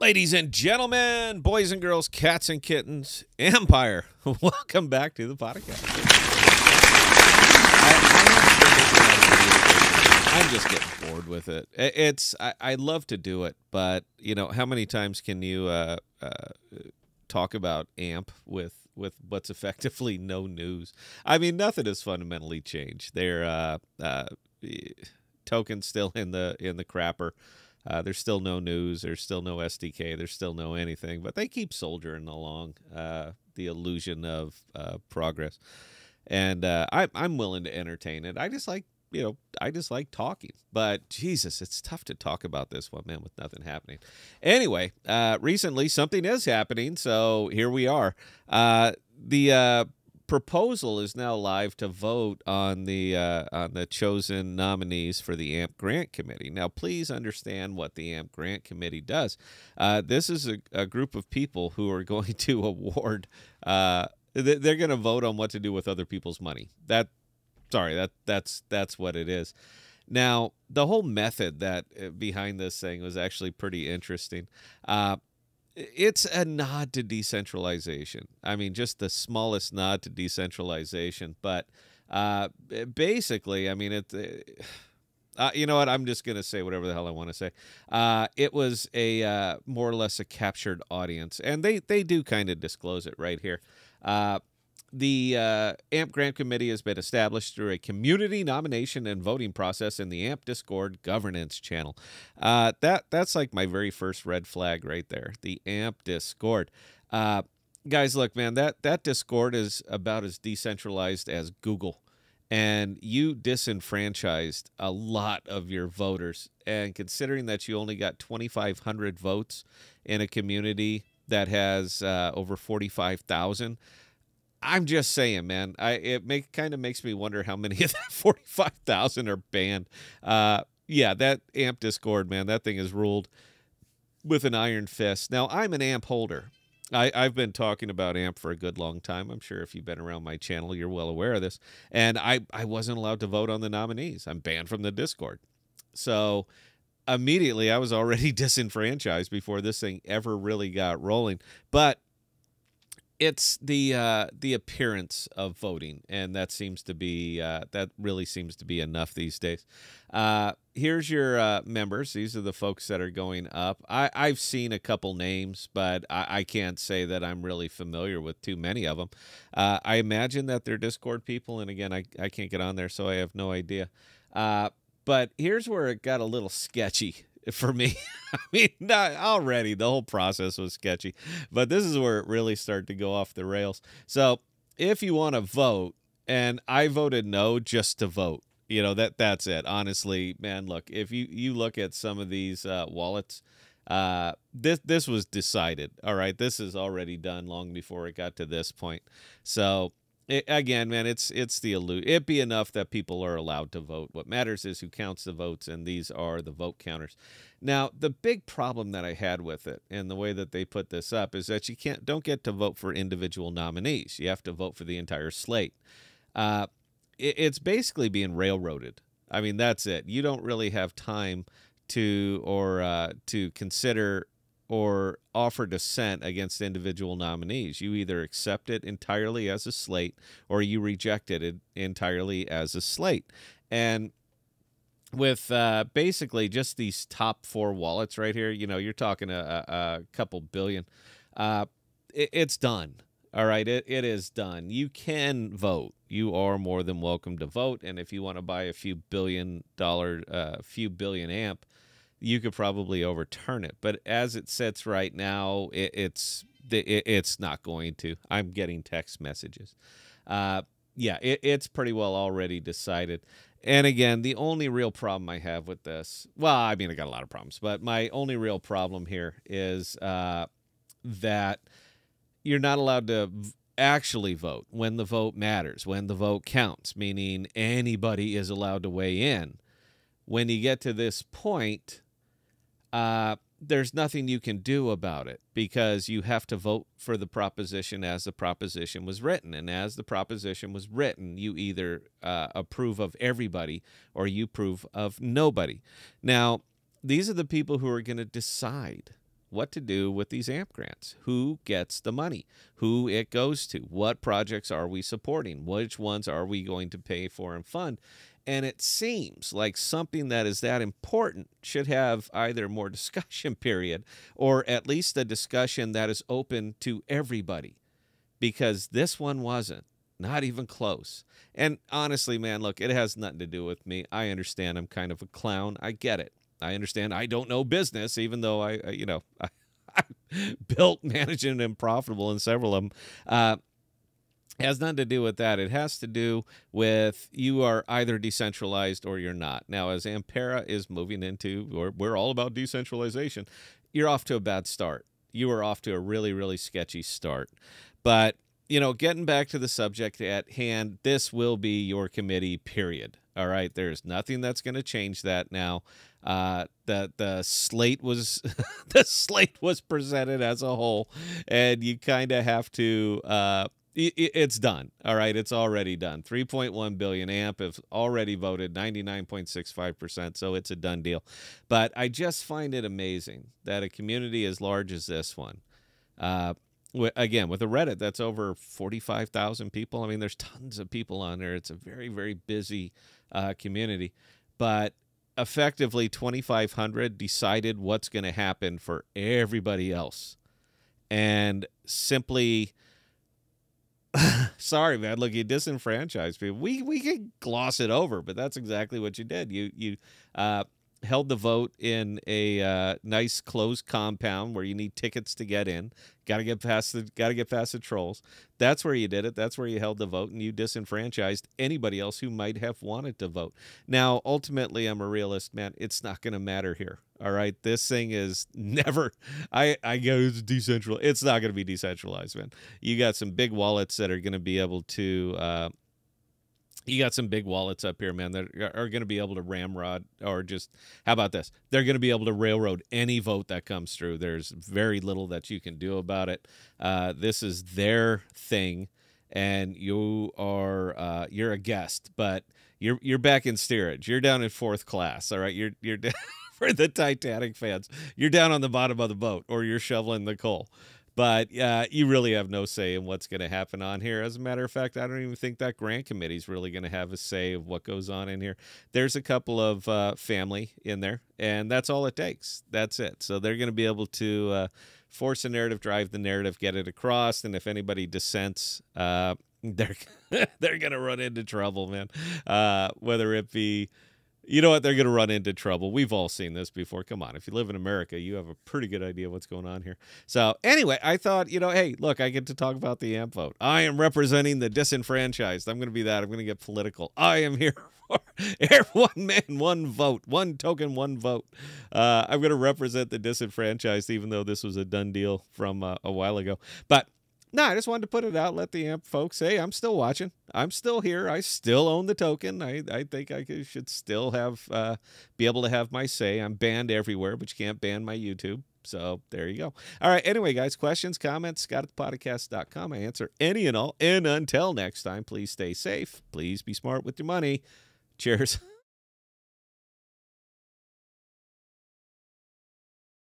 Ladies and gentlemen, boys and girls, cats and kittens, Empire, welcome back to the podcast. I'm just getting bored with it. I love to do it, but you know, how many times can you talk about AMP with what's effectively no news? I mean, nothing has fundamentally changed. Their tokens still in the crapper. There's still no news. There's still no SDK. There's still no anything. But they keep soldiering along the illusion of progress. And I'm willing to entertain it. I just like talking. But Jesus, it's tough to talk about this one, man, with nothing happening. Anyway, recently something is happening. So here we are. The proposal is now live to vote on the chosen nominees for the AMP Grant Committee. Now, please understand what the AMP Grant Committee does. This is a group of people who are going to award. They're going to vote on what to do with other people's money. That's what it is. Now, the whole method that behind this thing was actually pretty interesting. It's a nod to decentralization. I mean, just the smallest nod to decentralization. But basically, I mean, you know what? I'm just going to say whatever the hell I want to say. It was a more or less a captured audience. And they do kind of disclose it right here. The AMP Grant Committee has been established through a community nomination and voting process in the AMP Discord governance channel. That's like my very first red flag right there, the AMP Discord. Guys, look, man, that Discord is about as decentralized as Google. And you disenfranchised a lot of your voters. And considering that you only got 2,500 votes in a community that has over 45,000, I'm just saying, man. It kind of makes me wonder how many of that 45,000 are banned. Yeah, that AMP Discord, man, that thing is ruled with an iron fist. Now, I'm an AMP holder. I've been talking about AMP for a good long time. I'm sure if you've been around my channel, you're well aware of this. And I wasn't allowed to vote on the nominees. I'm banned from the Discord. So immediately, I was already disenfranchised before this thing ever really got rolling. But it's the appearance of voting, and that seems to be that really seems to be enough these days. Here's your members. These are the folks that are going up. I've seen a couple names, but I can't say that I'm really familiar with too many of them. I imagine that they're Discord people, and again, I can't get on there, so I have no idea. But here's where it got a little sketchy for me. I mean, already the whole process was sketchy, but this is where it really started to go off the rails. So if you want to vote, and I voted no just to vote, you know, that's it. Honestly, man, look, if you look at some of these wallets, this was decided. All right, this is already done long before it got to this point. So again, man, it's the illusion. It'd be enough that people are allowed to vote. What matters is who counts the votes, and these are the vote counters. Now, the big problem that I had with it and the way that they put this up is that you don't get to vote for individual nominees. You have to vote for the entire slate. It's basically being railroaded. I mean, that's it. You don't really have time to consider or offer dissent against individual nominees. You either accept it entirely as a slate or you reject it entirely as a slate. And with basically just these top 4 wallets right here, you know, you're talking a couple billion. It's done. All right, it is done. You can vote. You are more than welcome to vote. And if you want to buy a few billion AMP, you could probably overturn it. But as it sits right now, it's not going to. I'm getting text messages. Yeah, it's pretty well already decided. And again, the only real problem I have with this, well, I mean, I got a lot of problems, but my only real problem here is that you're not allowed to actually vote when the vote matters, when the vote counts, meaning anybody is allowed to weigh in. When you get to this point, there's nothing you can do about it because you have to vote for the proposition as the proposition was written. And as the proposition was written, you either approve of everybody or you approve of nobody. Now, these are the people who are going to decide what to do with these AMP grants, who gets the money, who it goes to, what projects are we supporting, which ones are we going to pay for and fund. And it seems like something that is that important should have either more discussion period or at least a discussion that is open to everybody, because this one wasn't. Not even close. And honestly, man, look, it has nothing to do with me. I understand I'm kind of a clown. I get it. I understand I don't know business, even though I built, managing, and profitable in several of them. It has nothing to do with that. It has to do with you are either decentralized or you're not. Now, as Ampera is moving into, or we're all about decentralization, you're off to a bad start. You are off to a really, really sketchy start. But getting back to the subject at hand, this will be your committee, period. All right, there's nothing that's going to change that now. The slate was the slate was presented as a whole, and you kind of have to. It's done. All right, it's already done. 3.1 billion. AMP have already voted 99.65%, so it's a done deal. But I just find it amazing that a community as large as this one. Again, with a Reddit that's over 45,000 people. I mean, there's tons of people on there. It's a very, very busy community. But effectively, 2,500 decided what's going to happen for everybody else. And simply, sorry, man, look, you disenfranchised people. We could gloss it over, but that's exactly what you did. You held the vote in a nice closed compound where you need tickets to get in. Got to get past the trolls. That's where you did it. That's where you held the vote, and you disenfranchised anybody else who might have wanted to vote. Now, ultimately, I'm a realist, man. It's not going to matter here. All right, this thing is never. I go it's decentralized. It's not going to be decentralized, man. You got some big wallets that are going to be able to. You got some big wallets up here, man, that are going to be able to ramrod, or just, how about this? They're going to be able to railroad any vote that comes through. There's very little that you can do about it. This is their thing, and you're a guest, but you're back in steerage. You're down in fourth class, all right? You're for the Titanic fans. You're down on the bottom of the boat, or you're shoveling the coal. But you really have no say in what's going to happen on here. As a matter of fact, I don't even think that grant committee is really going to have a say of what goes on in here. There's a couple of family in there, and that's all it takes. That's it. So they're going to be able to force a narrative, drive the narrative, get it across, and if anybody dissents, they're going to run into trouble, man. Whether it be... You know what? They're going to run into trouble. We've all seen this before. Come on. If you live in America, you have a pretty good idea what's going on here. So anyway, I thought, hey, look, I get to talk about the AMP vote. I am representing the disenfranchised. I'm going to be that. I'm going to get political. I am here for one man, one vote, one token, one vote. I'm going to represent the disenfranchised, even though this was a done deal from a while ago. But no, I just wanted to put it out, let the AMP folks, hey, I'm still watching. I'm still here. I still own the token. I think I should still have be able to have my say. I'm banned everywhere, but you can't ban my YouTube. So there you go. All right. Anyway, guys, questions, comments, scott@thepodcast.com. I answer any and all. And until next time, please stay safe. Please be smart with your money. Cheers.